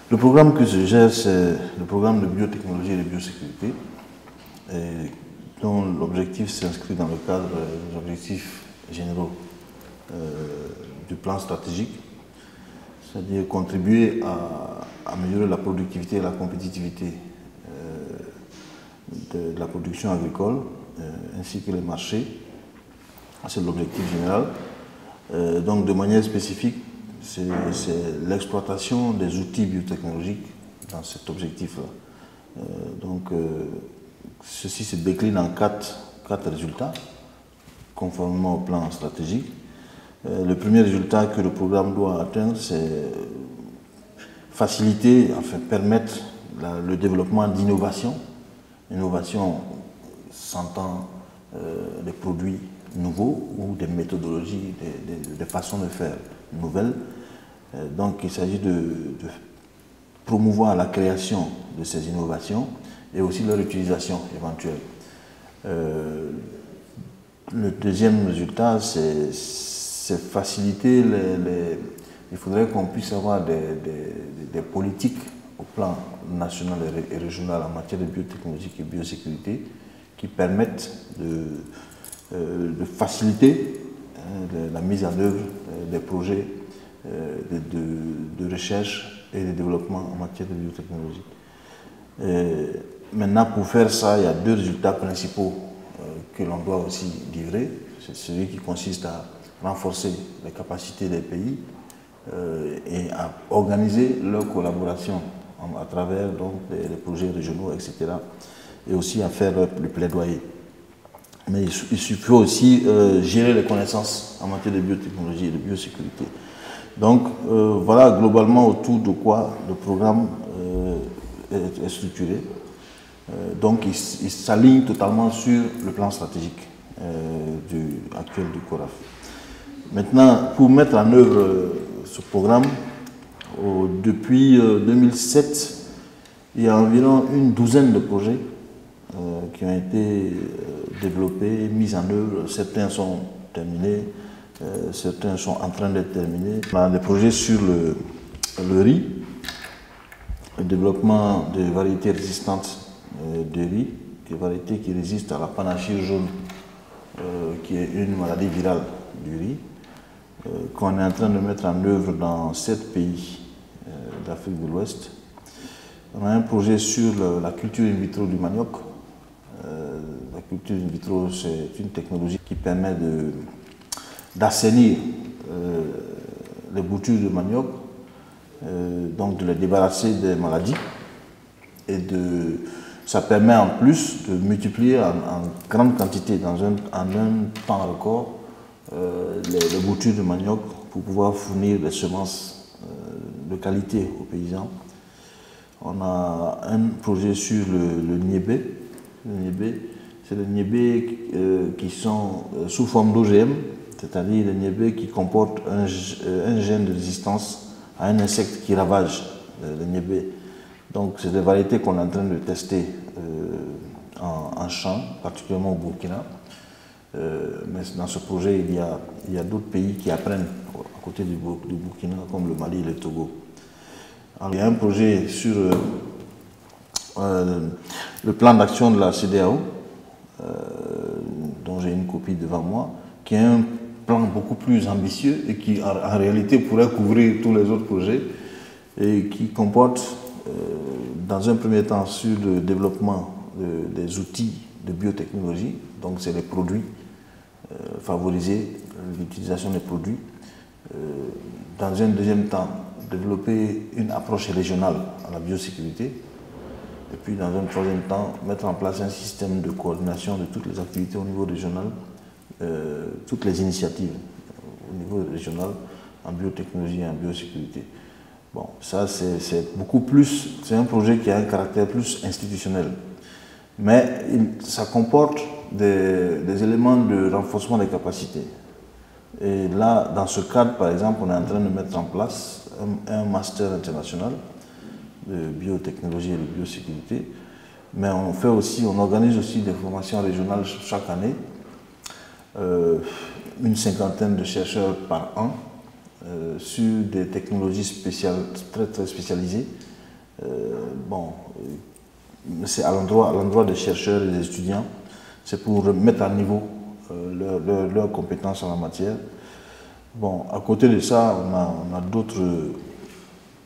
Le programme que je gère, c'est le programme de biotechnologie et de biosécurité, dont l'objectif s'inscrit dans le cadre des objectifs généraux du plan stratégique, c'est-à-dire contribuer à améliorer la productivité et la compétitivité de la production agricole, ainsi que les marchés. C'est l'objectif général. Donc de manière spécifique, c'est l'exploitation des outils biotechnologiques dans cet objectif-là. Ceci se décline en quatre résultats, conformément au plan stratégique. Le premier résultat que le programme doit atteindre, c'est faciliter, enfin permettre le développement d'innovation. Innovation s'entend des produits nouveaux ou des méthodologies, des façons de faire nouvelles. Donc il s'agit de promouvoir la création de ces innovations et aussi leur utilisation éventuelle. Le deuxième résultat, c'est faciliter il faudrait qu'on puisse avoir des politiques au plan national et régional en matière de biotechnologie et biosécurité qui permettent de faciliter la mise en œuvre des projets de recherche et de développement en matière de biotechnologie. Maintenant, pour faire ça, il y a deux résultats principaux que l'on doit aussi livrer. C'est celui qui consiste à renforcer les capacités des pays et à organiser leur collaboration à travers donc, les projets régionaux, etc. Et aussi à faire le plaidoyer. Mais il faut aussi gérer les connaissances en matière de biotechnologie et de biosécurité. Donc voilà globalement autour de quoi le programme est structuré. Donc il s'aligne totalement sur le plan stratégique actuel du CORAF. Maintenant, pour mettre en œuvre ce programme, depuis 2007, il y a environ une douzaine de projets qui ont été développés, mis en œuvre. Certains sont terminés, certains sont en train d'être terminés. On a des projets sur le riz, le développement de variétés résistantes de riz, des variétés qui résistent à la panachure jaune, qui est une maladie virale du riz, qu'on est en train de mettre en œuvre dans 7 pays d'Afrique de l'Ouest. On a un projet sur la culture in vitro du manioc. La culture in vitro, c'est une technologie qui permet d'assainir les boutures de manioc, donc de les débarrasser des maladies. Et ça permet en plus de multiplier en grande quantité, en un temps record, les boutures de manioc pour pouvoir fournir des semences de qualité aux paysans. On a un projet sur le niébé. Le niébé, c'est les niébés qui sont sous forme d'OGM, c'est-à-dire les niébés qui comportent un gène de résistance à un insecte qui ravage le niébé. Donc c'est des variétés qu'on est en train de tester en champ, particulièrement au Burkina. Mais dans ce projet, il y a d'autres pays qui apprennent à côté du Burkina, comme le Mali et le Togo. Alors, il y a un projet sur le plan d'action de la CEDEAO, dont j'ai une copie devant moi, qui est un plan beaucoup plus ambitieux et qui en réalité pourrait couvrir tous les autres projets et qui comporte dans un premier temps sur le développement des outils de biotechnologie, donc c'est les produits, favoriser l'utilisation des produits. Dans un deuxième temps, développer une approche régionale à la biosécurité. Et puis dans un troisième temps, mettre en place un système de coordination de toutes les activités au niveau régional, toutes les initiatives au niveau régional en biotechnologie et en biosécurité. Bon, ça c'est beaucoup plus, c'est un projet qui a un caractère plus institutionnel. Mais ça comporte des éléments de renforcement des capacités. Et là, dans ce cadre, par exemple, on est en train de mettre en place un master international de biotechnologie et de biosécurité. Mais on organise aussi des formations régionales chaque année, une cinquantaine de chercheurs par an, sur des technologies très spécialisées, Bon, c'est à l'endroit des chercheurs et des étudiants. C'est pour mettre à niveau leurs compétences en la matière. Bon, à côté de ça, on a d'autres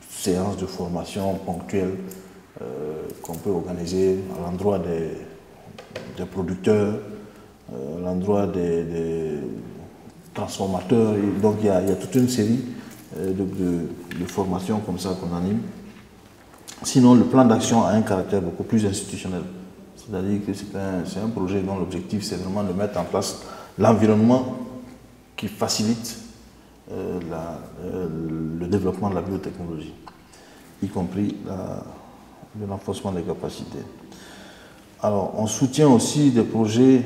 séances de formation ponctuelles qu'on peut organiser à l'endroit des producteurs, à l'endroit des transformateurs. Et donc il y a toute une série de formations comme ça qu'on anime. Sinon, le plan d'action a un caractère beaucoup plus institutionnel. C'est-à-dire que c'est un projet dont l'objectif, c'est vraiment de mettre en place l'environnement qui facilite le développement de la biotechnologie, y compris le renforcement des capacités. Alors, on soutient aussi des projets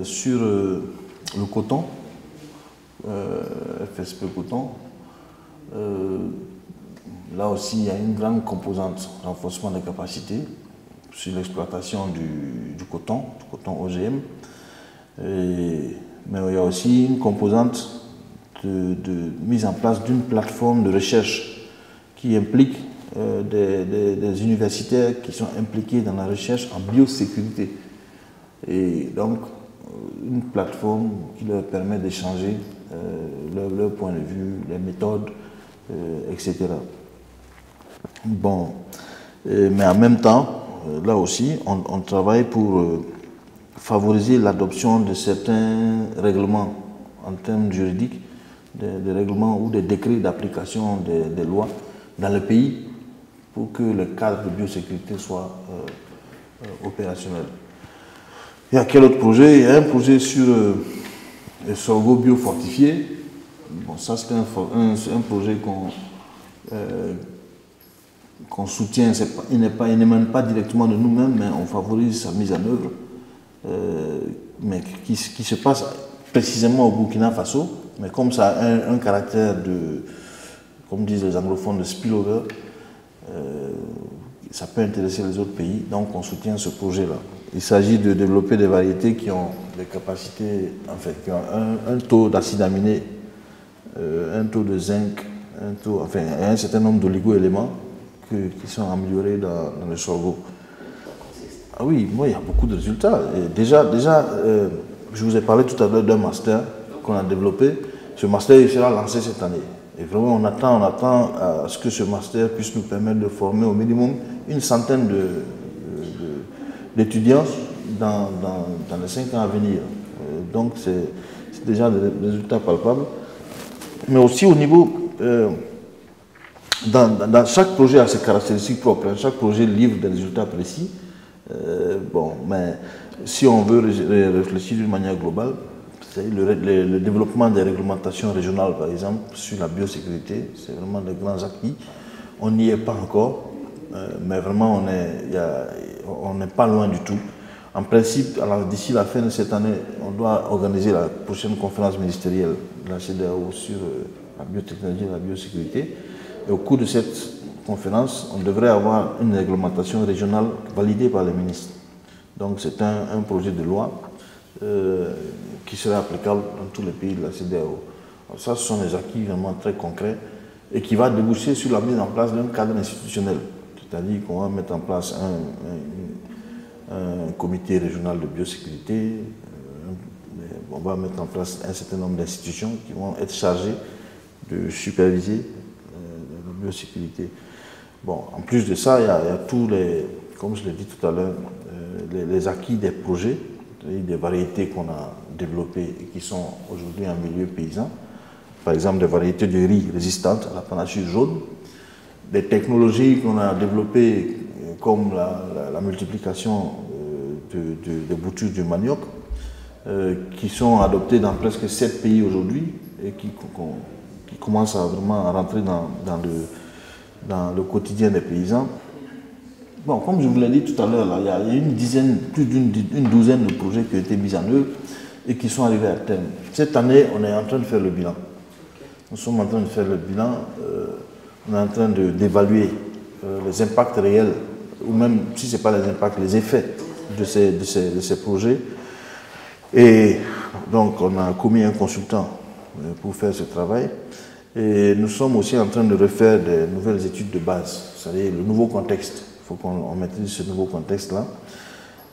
sur le coton, FSP coton. Là aussi, il y a une grande composante renforcement des capacités sur l'exploitation du coton OGM. Mais il y a aussi une composante de mise en place d'une plateforme de recherche qui implique des universitaires qui sont impliqués dans la recherche en biosécurité. Et donc, une plateforme qui leur permet d'échanger leur point de vue, les méthodes, etc. Bon, mais en même temps, là aussi, on travaille pour favoriser l'adoption de certains règlements en termes juridiques, des règlements ou des décrets d'application des lois dans le pays pour que le cadre de biosécurité soit opérationnel. Il y a quel autre projet? Il y a un projet sur le sorgho biofortifié. Bon, ça c'est un projet qu'on soutient. Il n'émane pas directement de nous-mêmes, mais on favorise sa mise en œuvre, mais qui se passe précisément au Burkina Faso, mais comme ça a un caractère de, comme disent les anglophones, de spillover, ça peut intéresser les autres pays, donc on soutient ce projet-là. Il s'agit de développer des variétés qui ont des capacités, en fait, qui ont un taux d'acide aminé, un taux de zinc, un certain nombre d'oligo-éléments qui sont améliorés dans le sorgho. Ah oui, moi il y a beaucoup de résultats. Et déjà, je vous ai parlé tout à l'heure d'un master qu'on a développé. Ce master il sera lancé cette année. Et vraiment on attend à ce que ce master puisse nous permettre de former au minimum une centaine d'étudiants dans les 5 ans à venir. Donc c'est déjà des résultats palpables. Mais aussi au niveau... dans chaque projet a ses caractéristiques propres. Chaque projet livre des résultats précis. Bon, mais si on veut réfléchir d'une manière globale, c'est le développement des réglementations régionales, par exemple, sur la biosécurité, c'est vraiment des grands acquis. On n'y est pas encore, mais vraiment on n'est pas loin du tout. En principe, d'ici la fin de cette année, on doit organiser la prochaine conférence ministérielle de la CEDEAO sur la biotechnologie et la biosécurité. Et au cours de cette conférence, on devrait avoir une réglementation régionale validée par les ministres. Donc c'est un projet de loi qui serait applicable dans tous les pays de la CEDEAO. Alors ça, ce sont des acquis vraiment très concrets et qui va déboucher sur la mise en place d'un cadre institutionnel. C'est-à-dire qu'on va mettre en place un comité régional de biosécurité, on va mettre en place un certain nombre d'institutions qui vont être chargées de superviser la biosécurité. Bon, en plus de ça, il y a tous les, comme je l'ai dit tout à l'heure, les acquis des projets, des variétés qu'on a développées et qui sont aujourd'hui en milieu paysan. Par exemple, des variétés de riz résistantes à la panachure jaune, des technologies qu'on a développées comme la multiplication de boutures du manioc, qui sont adoptées dans presque 7 pays aujourd'hui et qui commencent à vraiment rentrer dans le quotidien des paysans. Bon, comme je vous l'ai dit tout à l'heure, il y a plus d'une douzaine de projets qui ont été mis en œuvre et qui sont arrivés à terme. Cette année, on est en train de faire le bilan. Nous sommes en train de faire le bilan, on est en train d'évaluer les impacts réels, ou même si ce n'est pas les impacts, les effets de ces projets. Et donc, on a commis un consultant pour faire ce travail. Et nous sommes aussi en train de refaire des nouvelles études de base, c'est-à-dire le nouveau contexte. Il faut qu'on maîtrise ce nouveau contexte-là.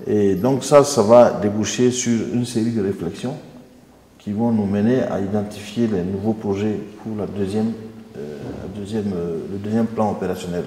Et donc ça va déboucher sur une série de réflexions qui vont nous mener à identifier les nouveaux projets pour le deuxième plan opérationnel.